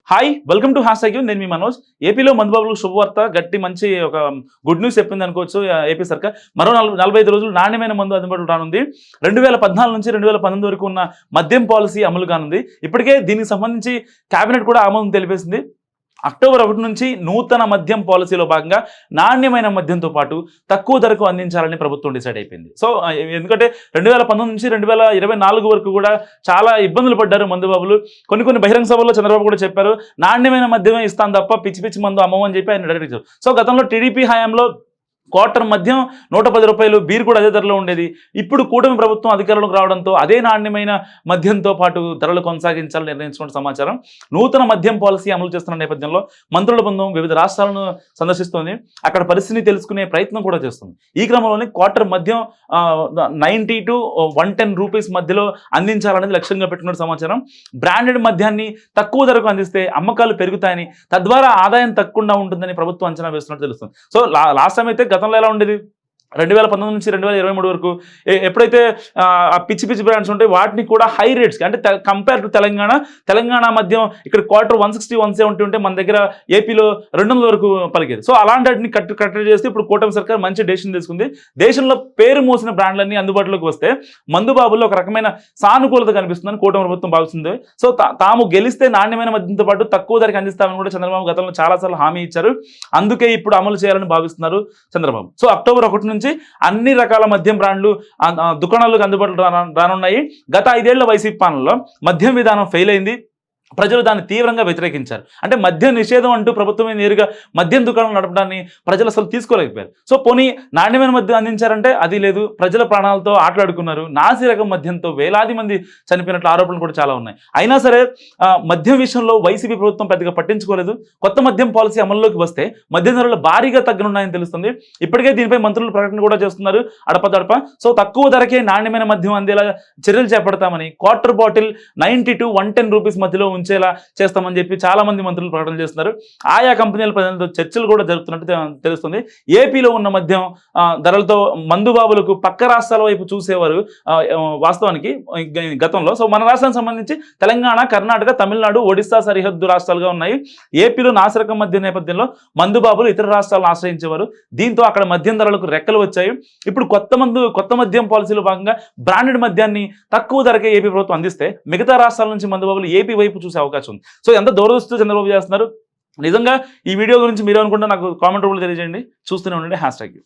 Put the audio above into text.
Hi welcome to hash నేను మీ మనోజ్. ఏపీలో మందుబాబులకు శుభవార్త, గట్టి మంచి ఒక గుడ్ న్యూస్ చెప్పింది అనుకోవచ్చు ఏపీ సర్కార్. మరో 45 రోజులు నాణ్యమైన మందు అందుబాటులో రానుంది. 2014 నుంచి 2019 వరకు ఉన్న మద్యం పాలసీ అమలు కానుంది. ఇప్పటికే దీనికి సంబంధించి కేబినెట్ కూడా ఆమోదం తెలిపేసింది. అక్టోబర్ 1 నుంచి నూతన మద్యం పాలసీలో భాగంగా నాణ్యమైన మద్యంతో పాటు తక్కువ ధరకు అందించాలని ప్రభుత్వం డిసైడ్ అయిపోయింది. సో ఎందుకంటే 2019 నుంచి 2024 వరకు కూడా చాలా ఇబ్బందులు పడ్డారు మందుబాబులు. కొన్ని బహిరంగ సభల్లో చంద్రబాబు కూడా చెప్పారు, నాణ్యమైన మద్యమే ఇస్తాను తప్ప పిచ్చి మందు అమ్మమని చెప్పి ఆయన డైరెక్ట్ ఇచ్చారు. సో గతంలో టీడీపీ హయాంలో క్వార్టర్ మద్యం 110 రూపాయలు, బీర్ కూడా అదే ధరలో ఉండేది. ఇప్పుడు కూటమి ప్రభుత్వం అధికారంలోకి రావడంతో అదే నాణ్యమైన మద్యంతో పాటు ధరలు కొనసాగించాలని నిర్ణయించుకున్న సమాచారం. నూతన మద్యం పాలసీ అమలు చేస్తున్న నేపథ్యంలో మంత్రుల బృందం వివిధ రాష్ట్రాలను సందర్శిస్తోంది. అక్కడ పరిస్థితిని తెలుసుకునే ప్రయత్నం కూడా చేస్తుంది. ఈ క్రమంలోనే క్వార్టర్ మద్యం 90 to 110 రూపీస్ మధ్యలో అందించాలనేది లక్ష్యంగా పెట్టుకున్న సమాచారం. బ్రాండెడ్ మద్యాన్ని తక్కువ ధరకు అందిస్తే అమ్మకాలు పెరుగుతాయని, తద్వారా ఆదాయం తక్కువగా ఉంటుందని ప్రభుత్వం అంచనా వేస్తున్నట్టు తెలుస్తుంది. సో లాస్ట్ టైం అయితే గతంలో ఎలా ఉండేది, 2019 నుంచి 2023 వరకు ఎప్పుడైతే పిచ్చి బ్రాండ్స్ ఉంటాయి వాటిని కూడా హై రేట్స్కి, అంటే కంపేర్ టు తెలంగాణ మద్యం ఇక్కడ క్వార్టర్ 160, 170 ఉంటే మన దగ్గర ఏపీలో 200 వరకు పలికేది. సో అలాంటి వాటిని కట్టడి చేస్తే ఇప్పుడు కూటమి సర్కార్ మంచి డెసిషన్ తీసుకుంది. దేశంలో పేరు మోసిన బ్రాండ్లన్నీ అందుబాటులోకి వస్తే మందుబాబుల్లో ఒక రకమైన సానుకూలత కనిపిస్తుందని కూటమి ప్రభుత్వం భావిస్తుంది. సో తాము గెలిస్తే నాణ్యమైన మద్యంతో పాటు తక్కువ ధరకు అందిస్తామని కూడా చంద్రబాబు గతంలో చాలాసార్లు హామీ ఇచ్చారు. అందుకే ఇప్పుడు అమలు చేయాలని భావిస్తున్నారు చంద్రబాబు. సో అక్టోబర్ 1 నుంచి అన్ని రకాల మద్యం బ్రాండ్లు దుకాణాలకు అందుబాటులో రానున్నాయి. గత 5 ఏళ్ల వైసీపీ పాలనలో మద్యం విధానం ఫెయిల్ అయింది. ప్రజలు దాన్ని తీవ్రంగా వ్యతిరేకించారు. అంటే మద్యం నిషేధం అంటూ ప్రభుత్వమే నేరుగా మద్యం దుకాణం నడపడాన్ని ప్రజలు అసలు తీసుకోలేకపోయారు. సో పోనీ నాణ్యమైన మద్యం అందించారంటే అది లేదు, ప్రజల ప్రాణాలతో ఆటలాడుకున్నారు. నాసి రకం మద్యంతో వేలాది మంది చనిపోయినట్లు ఆరోపణలు కూడా చాలా ఉన్నాయి. అయినా సరే మద్యం విషయంలో వైసీపీ ప్రభుత్వం పెద్దగా పట్టించుకోలేదు. కొత్త మద్యం పాలసీ అమల్లోకి వస్తే మద్యం ధరలు భారీగా తగ్గనున్నాయని తెలుస్తుంది. ఇప్పటికే దీనిపై మంత్రులు ప్రకటన కూడా చేస్తున్నారు అడపదడప. సో తక్కువ ధరకే నాణ్యమైన మద్యం అందేలా చర్యలు చేపడతామని, క్వార్టర్ బాటిల్ 90 to 110 రూపీస్ మధ్యలో ఉంచేలా చేస్తామని చెప్పి చాలా మంది మంత్రులు ప్రకటన చేస్తున్నారు. ఆయా కంపెనీల ప్రజలతో చర్చలు కూడా జరుగుతున్నట్టు తెలుస్తుంది. ఏపీలో ఉన్న మద్యం ధరలతో మందుబాబులకు పక్క రాష్ట్రాల వైపు చూసేవారు వాస్తవానికి గతంలో. సో మన రాష్ట్రానికి సంబంధించి తెలంగాణ, కర్ణాటక, తమిళనాడు, ఒడిశా సరిహద్దు రాష్ట్రాలుగా ఉన్నాయి. ఏపీలో నాసిరకం మద్యం నేపథ్యంలో మందుబాబులు ఇతర రాష్ట్రాలను ఆశ్రయించేవారు. దీంతో అక్కడ మద్యం ధరలకు రెక్కలు వచ్చాయి. ఇప్పుడు కొత్త మద్యం పాలసీలో భాగంగా బ్రాండెడ్ మద్యాన్ని తక్కువ ధరకే ఏపీ ప్రభుత్వం అందిస్తే మిగతా రాష్ట్రాల నుంచి మందుబాబులు ఏపీ వైపు చూసే అవకాశం ఉంది. సో ఎంత దూరదృష్టితో చంద్రబాబు చేస్తున్నారు. నిజంగా ఈ వీడియో గురించి మీరు అనుకుంటే నాకు కామెంట్ రూపంలో తెలియజేయండి. చూస్తూనే ఉండండి హ్యాష్ ట్యాగ్.